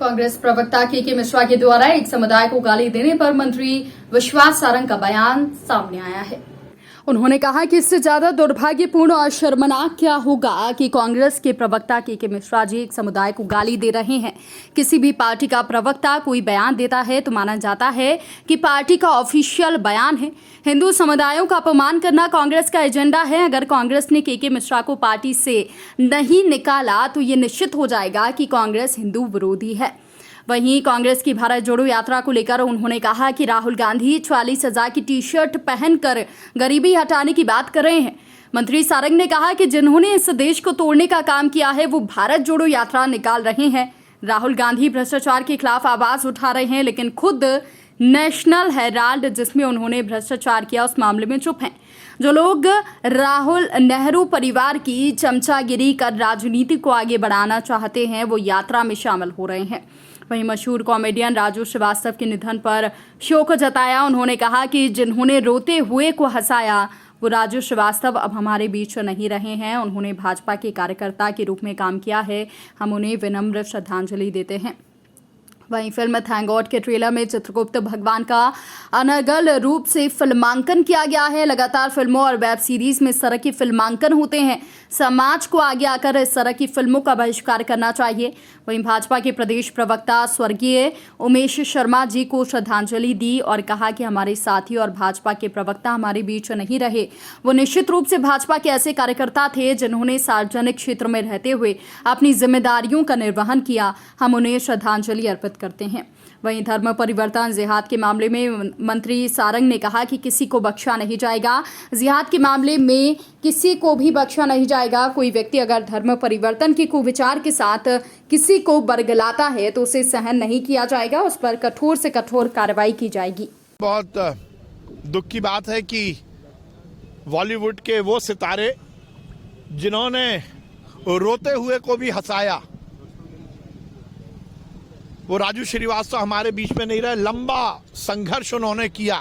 कांग्रेस प्रवक्ता के मिश्रा के द्वारा एक समुदाय को गाली देने पर मंत्री विश्वास सारंग का बयान सामने आया है। उन्होंने कहा कि इससे ज्यादा दुर्भाग्यपूर्ण और शर्मनाक क्या होगा कि कांग्रेस के प्रवक्ता के मिश्रा जी एक समुदाय को गाली दे रहे हैं। किसी भी पार्टी का प्रवक्ता कोई बयान देता है तो माना जाता है कि पार्टी का ऑफिशियल बयान है। हिंदू समुदायों का अपमान करना कांग्रेस का एजेंडा है। अगर कांग्रेस ने के मिश्रा को पार्टी से नहीं निकाला तो ये निश्चित हो जाएगा कि कांग्रेस हिंदू विरोधी है। वहीं कांग्रेस की भारत जोड़ो यात्रा को लेकर उन्होंने कहा कि राहुल गांधी 44,000 की टी शर्ट पहनकर गरीबी हटाने की बात कर रहे हैं। मंत्री सारंग ने कहा कि जिन्होंने इस देश को तोड़ने का काम किया है वो भारत जोड़ो यात्रा निकाल रहे हैं। राहुल गांधी भ्रष्टाचार के खिलाफ आवाज उठा रहे हैं, लेकिन खुद नेशनल हेराल्ड जिसमें उन्होंने भ्रष्टाचार किया उस मामले में चुप हैं। जो लोग राहुल नेहरू परिवार की चमचागिरी कर राजनीति को आगे बढ़ाना चाहते हैं वो यात्रा में शामिल हो रहे हैं। वहीं मशहूर कॉमेडियन राजू श्रीवास्तव के निधन पर शोक जताया। उन्होंने कहा कि जिन्होंने रोते हुए को हंसाया वो राजू श्रीवास्तव अब हमारे बीच नहीं रहे हैं। उन्होंने भाजपा के कार्यकर्ता के रूप में काम किया है। हम उन्हें विनम्र श्रद्धांजलि देते हैं। वहीं फिल्म थैंक गॉड के ट्रेलर में चित्रगुप्त भगवान का अनर्गल रूप से फिल्मांकन किया गया है। लगातार फिल्मों और वेब सीरीज में इस तरह के फिल्मांकन होते हैं। समाज को आगे आकर इस तरह की फिल्मों का बहिष्कार करना चाहिए। वहीं भाजपा के प्रदेश प्रवक्ता स्वर्गीय उमेश शर्मा जी को श्रद्धांजलि दी और कहा कि हमारे साथी और भाजपा के प्रवक्ता हमारे बीच नहीं रहे। वो निश्चित रूप से भाजपा के ऐसे कार्यकर्ता थे जिन्होंने सार्वजनिक क्षेत्र में रहते हुए अपनी जिम्मेदारियों का निर्वहन किया। हम उन्हें श्रद्धांजलि अर्पित करते हैं। वहीं धर्म परिवर्तन जिहाद के मामले में मंत्री सारंग ने कहा कि किसी को बख्शा नहीं जाएगा। जिहाद के मामले में किसी को भी बख्शा नहीं जाएगा। कोई व्यक्ति अगर धर्म परिवर्तन के कुविचार के साथ किसी को बरगलाता है तो उसे सहन नहीं किया जाएगा। उस पर कठोर से कठोर कार्रवाई की जाएगी। बहुत दुख की बात है कि बॉलीवुड के वो सितारे जिन्होंने रोते हुए को भी हंसाया वो राजू श्रीवास्तव हमारे बीच में नहीं रहे। लंबा संघर्ष उन्होंने किया,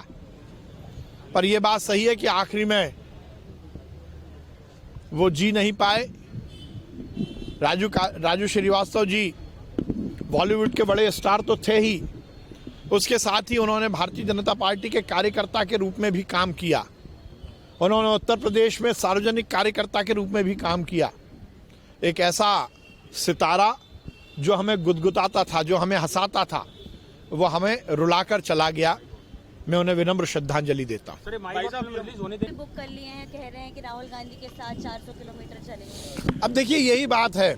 पर यह बात सही है कि आखिरी में वो जी नहीं पाए। राजू श्रीवास्तव जी बॉलीवुड के बड़े स्टार तो थे ही, उसके साथ ही उन्होंने भारतीय जनता पार्टी के कार्यकर्ता के रूप में भी काम किया। उन्होंने उत्तर प्रदेश में सार्वजनिक कार्यकर्ता के रूप में भी काम किया। एक ऐसा सितारा जो हमें गुदगुदाता था, जो हमें हंसाता था, वो हमें रुलाकर चला गया। मैं उन्हें विनम्र श्रद्धांजलि देता हूँ। बुक कर लिए हैं, कह रहे हैं कि राहुल गांधी के साथ 400 किलोमीटर चलेंगे। अब देखिए, यही बात है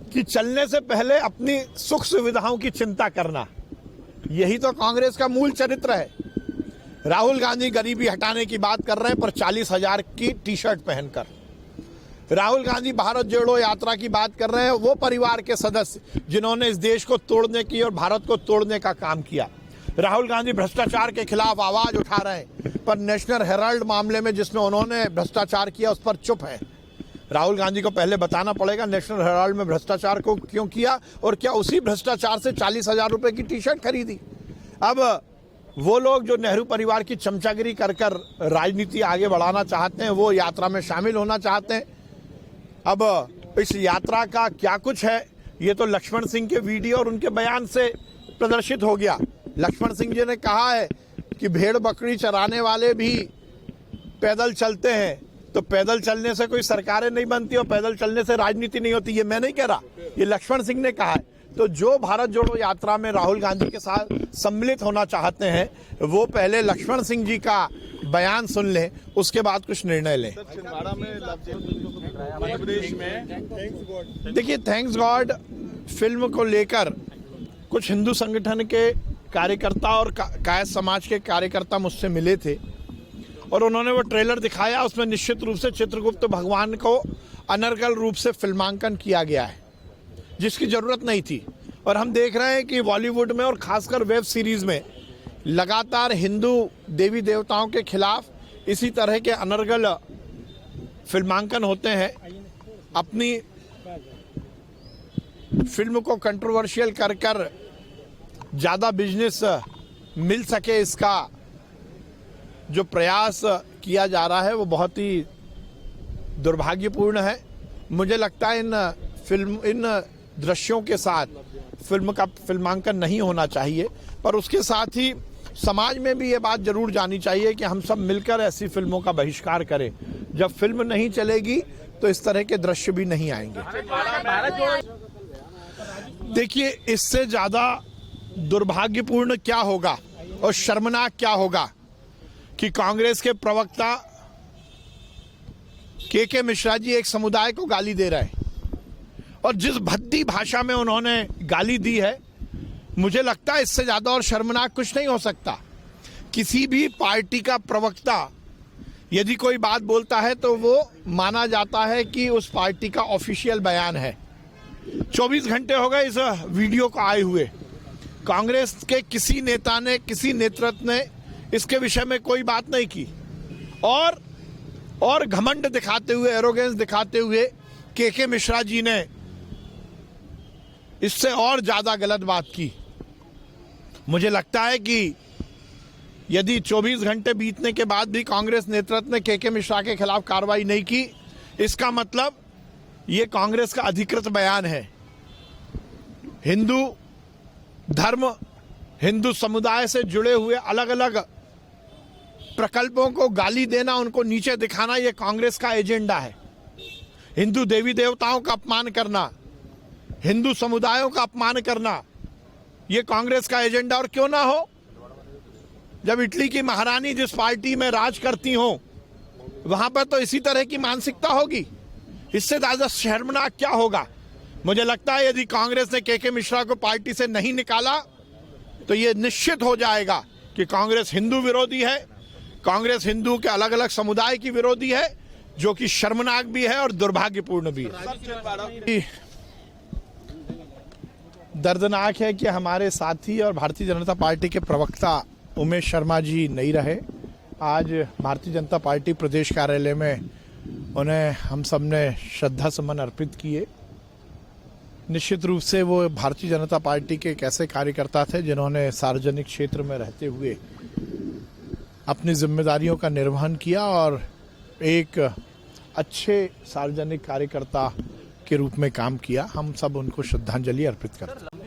कि चलने से पहले अपनी सुख सुविधाओं की चिंता करना, यही तो कांग्रेस का मूल चरित्र है। राहुल गांधी गरीबी हटाने की बात कर रहे हैं पर 40,000 की टी शर्ट पहनकर। राहुल गांधी भारत जोड़ो यात्रा की बात कर रहे हैं, वो परिवार के सदस्य जिन्होंने इस देश को तोड़ने की और भारत को तोड़ने का काम किया। राहुल गांधी भ्रष्टाचार के खिलाफ आवाज उठा रहे हैं, पर नेशनल हेराल्ड मामले में जिसमें उन्होंने भ्रष्टाचार किया उस पर चुप है। राहुल गांधी को पहले बताना पड़ेगा नेशनल हेराल्ड में भ्रष्टाचार को क्यों किया और क्या उसी भ्रष्टाचार से 40,000 रुपए की टी शर्ट खरीदी। अब वो लोग जो नेहरू परिवार की चमचागिरी कर कर राजनीति आगे बढ़ाना चाहते हैं, वो यात्रा में शामिल होना चाहते हैं। अब इस यात्रा का क्या कुछ है ये तो लक्ष्मण सिंह के वीडियो और उनके बयान से प्रदर्शित हो गया। लक्ष्मण सिंह जी ने कहा है कि भेड़ बकरी चराने वाले भी पैदल चलते हैं, तो पैदल चलने से कोई सरकारें नहीं बनती और पैदल चलने से राजनीति नहीं होती। ये मैं नहीं कह रहा, ये लक्ष्मण सिंह ने कहा है। तो जो भारत जोड़ो यात्रा में राहुल गांधी के साथ सम्मिलित होना चाहते हैं वो पहले लक्ष्मण सिंह जी का बयान सुन लें, उसके बाद कुछ निर्णय लें। देखिए, थैंक्स गॉड फिल्म को लेकर कुछ हिंदू संगठन के कार्यकर्ता और कायस्थ समाज के कार्यकर्ता मुझसे मिले थे और उन्होंने वो ट्रेलर दिखाया। उसमें निश्चित रूप से चित्रगुप्त भगवान को अनर्गल रूप से फिल्मांकन किया गया है जिसकी जरूरत नहीं थी। और हम देख रहे हैं कि बॉलीवुड में और खासकर वेब सीरीज में लगातार हिंदू देवी देवताओं के खिलाफ इसी तरह के अनर्गल फिल्मांकन होते हैं। अपनी फिल्म को कंट्रोवर्शियल कर कर ज़्यादा बिजनेस मिल सके, इसका जो प्रयास किया जा रहा है वो बहुत ही दुर्भाग्यपूर्ण है। मुझे लगता है इन दृश्यों के साथ फिल्म का फिल्मांकन नहीं होना चाहिए, पर उसके साथ ही समाज में भी ये बात जरूर जानी चाहिए कि हम सब मिलकर ऐसी फिल्मों का बहिष्कार करें। जब फिल्म नहीं चलेगी तो इस तरह के दृश्य भी नहीं आएंगे। देखिए, इससे ज्यादा दुर्भाग्यपूर्ण क्या होगा और शर्मनाक क्या होगा कि कांग्रेस के प्रवक्ता के मिश्रा जी एक समुदाय को गाली दे रहे हैं और जिस भद्दी भाषा में उन्होंने गाली दी है, मुझे लगता है इससे ज्यादा और शर्मनाक कुछ नहीं हो सकता। किसी भी पार्टी का प्रवक्ता यदि कोई बात बोलता है तो वो माना जाता है कि उस पार्टी का ऑफिशियल बयान है। 24 घंटे हो गए इस वीडियो को आए हुए, कांग्रेस के किसी नेता ने, किसी नेतृत्व ने इसके विषय में कोई बात नहीं की और घमंड दिखाते हुए, एरोगेंस दिखाते हुए के मिश्रा जी ने इससे और ज्यादा गलत बात की। मुझे लगता है कि यदि 24 घंटे बीतने के बाद भी कांग्रेस नेतृत्व ने के मिश्रा के खिलाफ कार्रवाई नहीं की, इसका मतलब ये कांग्रेस का अधिकृत बयान है। हिंदू धर्म, हिंदू समुदाय से जुड़े हुए अलग अलग प्रकल्पों को गाली देना, उनको नीचे दिखाना, यह कांग्रेस का एजेंडा है। हिंदू देवी देवताओं का अपमान करना, हिंदू समुदायों का अपमान करना, यह कांग्रेस का एजेंडा। और क्यों ना हो, जब इटली की महारानी जिस पार्टी में राज करती हो वहां पर तो इसी तरह की मानसिकता होगी। इससे ज्यादा शर्मनाक क्या होगा। मुझे लगता है यदि कांग्रेस ने के मिश्रा को पार्टी से नहीं निकाला तो यह निश्चित हो जाएगा कि कांग्रेस हिंदू विरोधी है, कांग्रेस हिंदू के अलग अलग समुदाय की विरोधी है, जो कि शर्मनाक भी है और दुर्भाग्यपूर्ण भी है। दर्दनाक है कि हमारे साथी और भारतीय जनता पार्टी के प्रवक्ता उमेश शर्मा जी नहीं रहे। आज भारतीय जनता पार्टी प्रदेश कार्यालय में उन्हें हम सब ने श्रद्धा सुमन अर्पित किए। निश्चित रूप से वो भारतीय जनता पार्टी के एक ऐसे कार्यकर्ता थे जिन्होंने सार्वजनिक क्षेत्र में रहते हुए अपनी जिम्मेदारियों का निर्वहन किया और एक अच्छे सार्वजनिक कार्यकर्ता के रूप में काम किया। हम सब उनको श्रद्धांजलि अर्पित करते हैं।